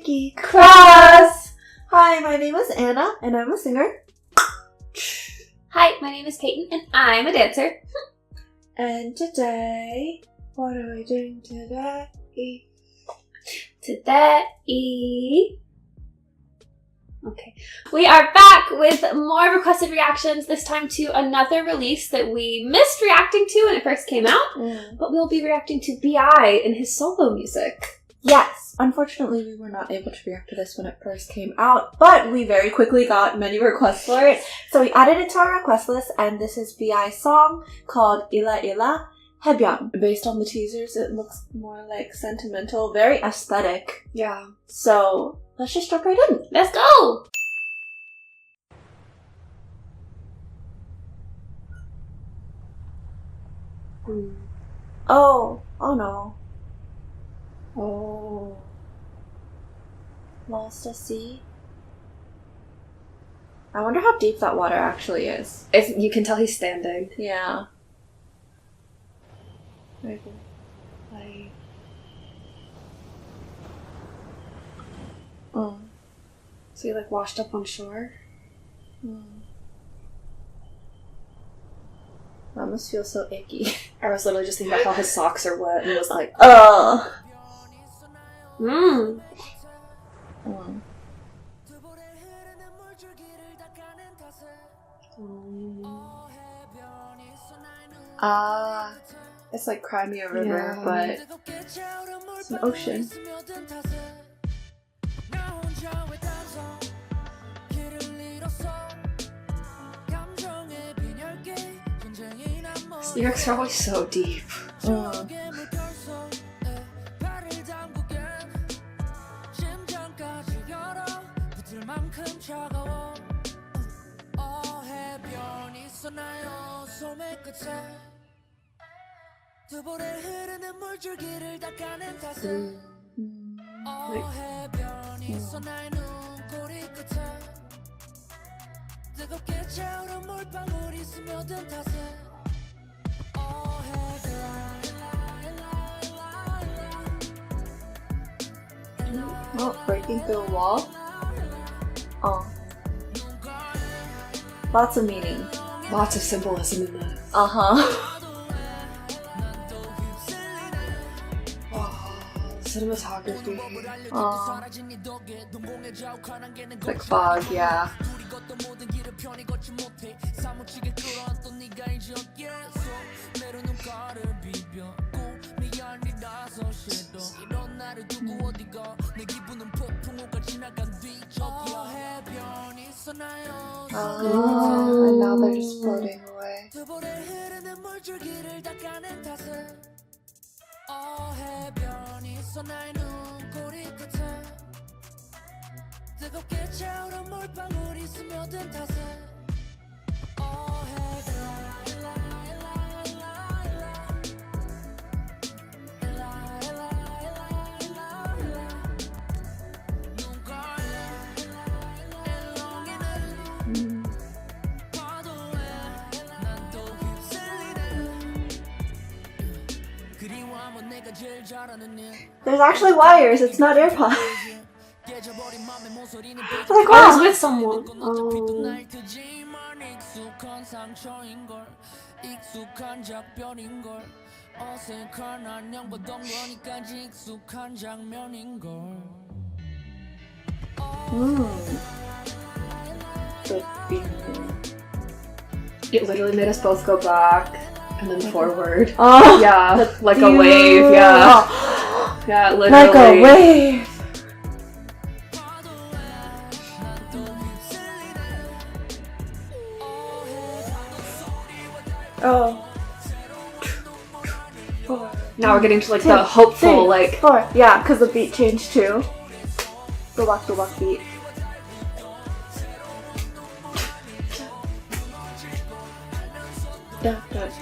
Pinky Cross! Hi, my name is Anna, and I'm a singer. Hi, my name is Peyton, and I'm a dancer. And today, what are we doing today? Okay. We are back with more requested reactions, this time to another release that we missed reacting to when it first came out, but we'll be reacting to B.I. and his solo music. Yes, unfortunately we were not able to react to this when it first came out, but we very quickly got many requests for it, so we added it to our request list, and this is B.I.'s song called Ila Ila Haebyeon. Based on the teasers, it looks more like sentimental, very aesthetic. Yeah. So let's just jump right in. Let's go! Oh no. Oh. Lost at sea. I wonder how deep that water actually is. You can tell he's standing. Yeah. So he washed up on shore? That must feel so icky. I was literally just thinking about how his socks are wet and was like, ugh. It's like Crimea River, but it's an ocean. These lyrics are always so deep. Oh, breaking through a wall? Oh. Lots of meaning. Lots of symbolism in that. Cinematography. Like fog, yeah. And now they're just floating away. There's actually wires, it's not AirPods. Like, I was with someone. It literally made us both go back and then forward. Oh, yeah, like a wave, yeah. Yeah, literally. Like a wave. Oh. Now we're getting to the hopeful, four. Yeah, because the beat changed too. The walk beat. Yeah, good.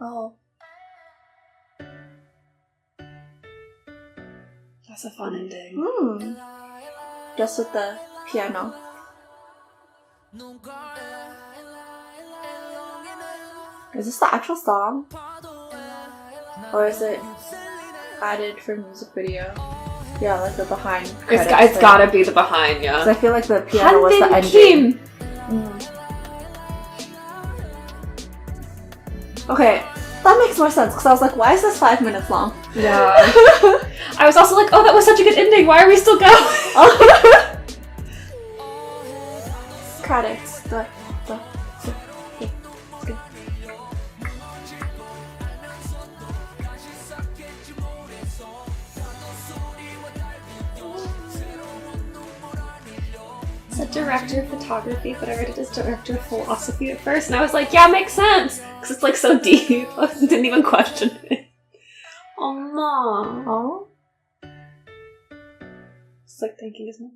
Oh. That's a fun ending. Just with the piano. Is this the actual song? Or is it added for music video? Yeah, like the behind It's credits. gotta be the behind, 'Cause yeah. I feel like the piano was the Hanbin ending. Kim. Okay, that makes more sense because I was like, why is this 5 minutes long? Yeah. I was also like, oh, that was such a good ending. Why are we still going? Credits. It's a director of photography, but I read it as director of philosophy at first, and I was like, yeah, makes sense, because it's like so deep. I didn't even question it. Oh, Mom. Oh? It's like thanking his mom.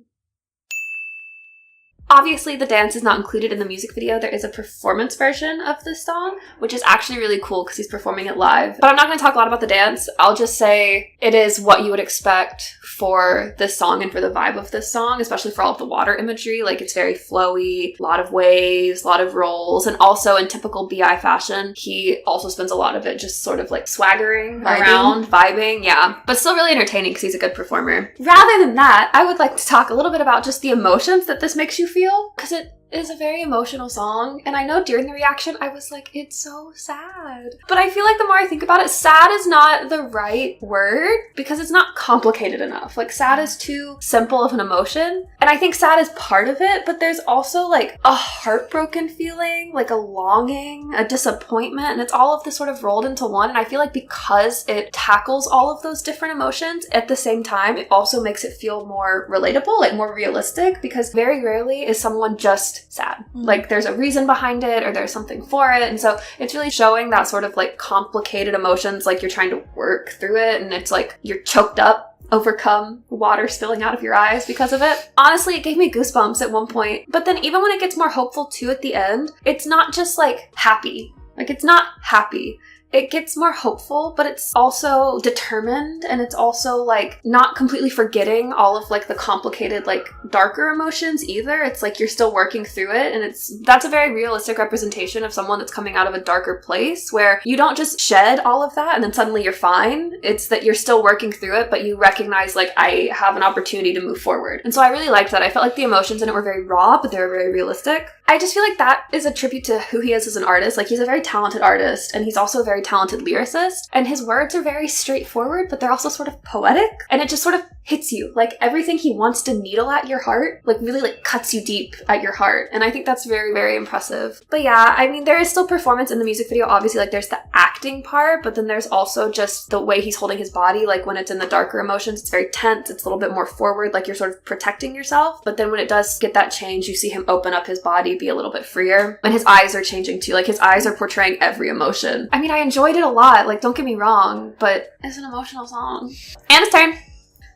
Obviously, the dance is not included in the music video. There is a performance version of this song, which is actually really cool because he's performing it live. But I'm not going to talk a lot about the dance. I'll just say it is what you would expect for this song and for the vibe of this song, especially for all of the water imagery. Like, it's very flowy, a lot of waves, a lot of rolls, and also in typical BI fashion, he also spends a lot of it just sort of like swaggering around, vibing, yeah. But still really entertaining because he's a good performer. Rather than that, I would like to talk a little bit about just the emotions that this makes you feel, because it is a very emotional song, and I know during the reaction I was like, it's so sad. But I feel like the more I think about it, sad is not the right word because it's not complicated enough. Like, sad is too simple of an emotion, and I think sad is part of it, but there's also like a heartbroken feeling, like a longing, a disappointment, and it's all of this sort of rolled into one. And I feel like because it tackles all of those different emotions at the same time, it also makes it feel more relatable, like more realistic, because very rarely is someone just sad. Like, there's a reason behind it or there's something for it. And so it's really showing that sort of like complicated emotions, like you're trying to work through it and it's like you're choked up, overcome, water spilling out of your eyes because of it. Honestly, it gave me goosebumps at one point. But then even when it gets more hopeful too at the end, it's not just like happy. Like, it's not happy. It gets more hopeful, but it's also determined, and it's also like not completely forgetting all of like the complicated, like darker emotions either. It's like you're still working through it, and that's a very realistic representation of someone that's coming out of a darker place, where you don't just shed all of that and then suddenly you're fine. It's that you're still working through it, but you recognize like, I have an opportunity to move forward. And so I really liked that. I felt like the emotions in it were very raw, but they were very realistic. I just feel like that is a tribute to who he is as an artist. Like, he's a very talented artist, and he's also a very talented lyricist, and his words are very straightforward, but they're also sort of poetic, and it just sort of hits you. Like, everything he wants to needle at your heart, like, really like cuts you deep at your heart, and I think that's very, very impressive. But yeah, I mean, there is still performance in the music video. Obviously, like, there's the acting part, but then there's also just the way he's holding his body. Like, when it's in the darker emotions, it's very tense, it's a little bit more forward, like you're sort of protecting yourself, but then when it does get that change, you see him open up his body, be a little bit freer, and his eyes are changing too. Like, his eyes are portraying every emotion. I mean, I enjoyed it a lot, like, don't get me wrong, but it's an emotional song. Anna's turn.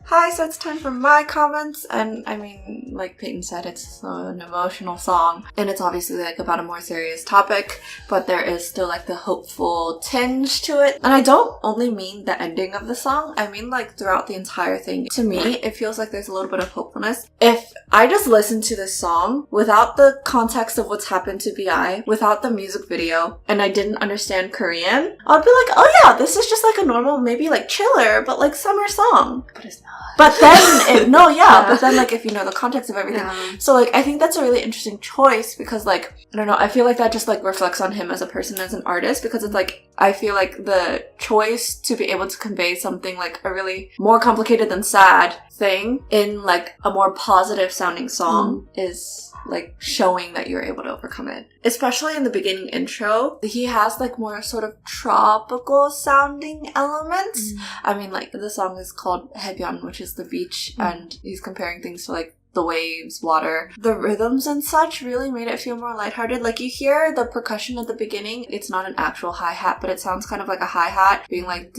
Hi, so it's time for my comments, and I mean, like Peyton said, it's an emotional song, and it's obviously like about a more serious topic, but there is still like the hopeful tinge to it. And I don't only mean the ending of the song, I mean like throughout the entire thing. To me, it feels like there's a little bit of hopefulness. If I just listened to this song without the context of what's happened to BI, without the music video, and I didn't understand Korean, I'd be like, oh yeah, this is just like a normal, maybe like chiller, but like summer song. But it's not. But then, but then, like, if you know the context of everything. Yeah. So, like, I think that's a really interesting choice because, like, I don't know, I feel like that just, like, reflects on him as a person, as an artist, because it's, like, I feel like the choice to be able to convey something, like, a really more complicated than sad thing in, like, a more positive sounding song is, like, showing that you're able to overcome it. Especially in the beginning intro, he has, like, more sort of tropical sounding elements. I mean, like, the song is called Haebyeon, which is the beach, and he's comparing things to, like, the waves, water. The rhythms and such really made it feel more lighthearted. Like, you hear the percussion at the beginning. It's not an actual hi-hat, but it sounds kind of like a hi-hat being like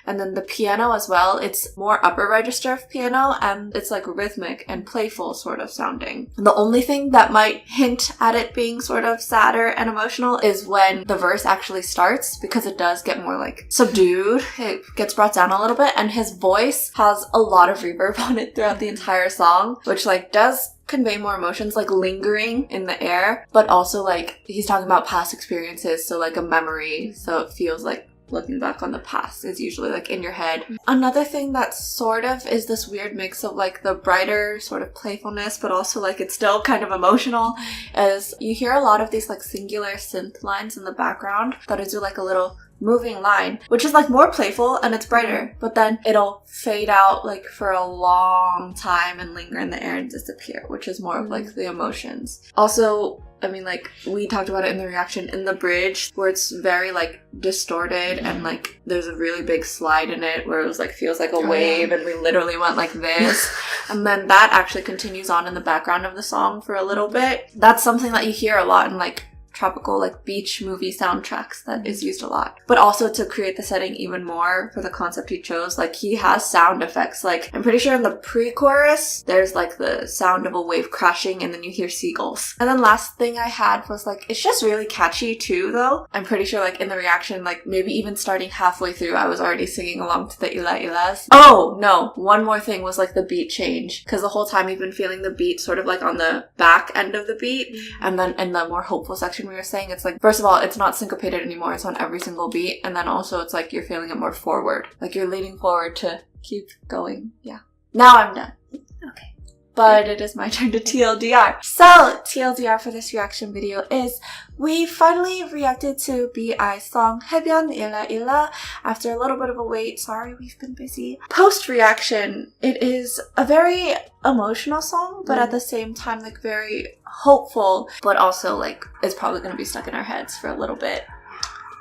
and then the piano as well. It's more upper register of piano, and it's like rhythmic and playful sort of sounding. The only thing that might hint at it being sort of sadder and emotional is when the verse actually starts, because it does get more like subdued. It gets brought down a little bit, and his voice has a lot of reverb on it throughout the entire song, which like does convey more emotions, like lingering in the air, but also like he's talking about past experiences, so like a memory, so it feels like looking back on the past is usually like in your head. Another thing that sort of is this weird mix of like the brighter sort of playfulness, but also like it's still kind of emotional, is you hear a lot of these like singular synth lines in the background that do like a little moving line, which is like more playful and it's brighter, but then it'll fade out like for a long time and linger in the air and disappear, which is more of like the emotions. Also, I mean, like, we talked about it in the reaction in the bridge, where it's very, like, distorted and, like, there's a really big slide in it where it was, like, feels like a wave and we literally went like this. And then that actually continues on in the background of the song for a little bit. That's something that you hear a lot in, like, tropical, like, beach movie soundtracks that is used a lot. But also to create the setting even more for the concept he chose, like, he has sound effects. Like, I'm pretty sure in the pre-chorus, there's, like, the sound of a wave crashing and then you hear seagulls. And then last thing I had was, like, it's just really catchy too, though. I'm pretty sure, like, in the reaction, like, maybe even starting halfway through, I was already singing along to the Ila Ilas. Oh, no! One more thing was, like, the beat change. Because the whole time we've been feeling the beat sort of, like, on the back end of the beat. And then in the more hopeful section, we were saying, it's like, first of all, it's not syncopated anymore, it's on every single beat, and then also it's like you're feeling it more forward, like you're leaning forward to keep going. Yeah, now I'm done. Okay, but it is my turn to TLDR. So TLDR for this reaction video is we finally reacted to BI's song 해변 Ila Ila after a little bit of a wait. Sorry, we've been busy. Post reaction, it is a very emotional song, but at the same time like very hopeful, but also like it's probably going to be stuck in our heads for a little bit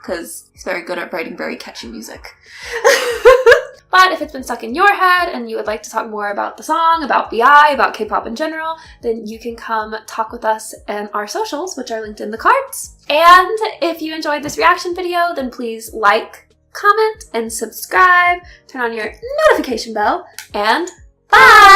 because he's very good at writing very catchy music. But if it's been stuck in your head and you would like to talk more about the song, about BI, about K-pop in general, then you can come talk with us and our socials, which are linked in the cards. And if you enjoyed this reaction video, then please like, comment, and subscribe. Turn on your notification bell, and bye!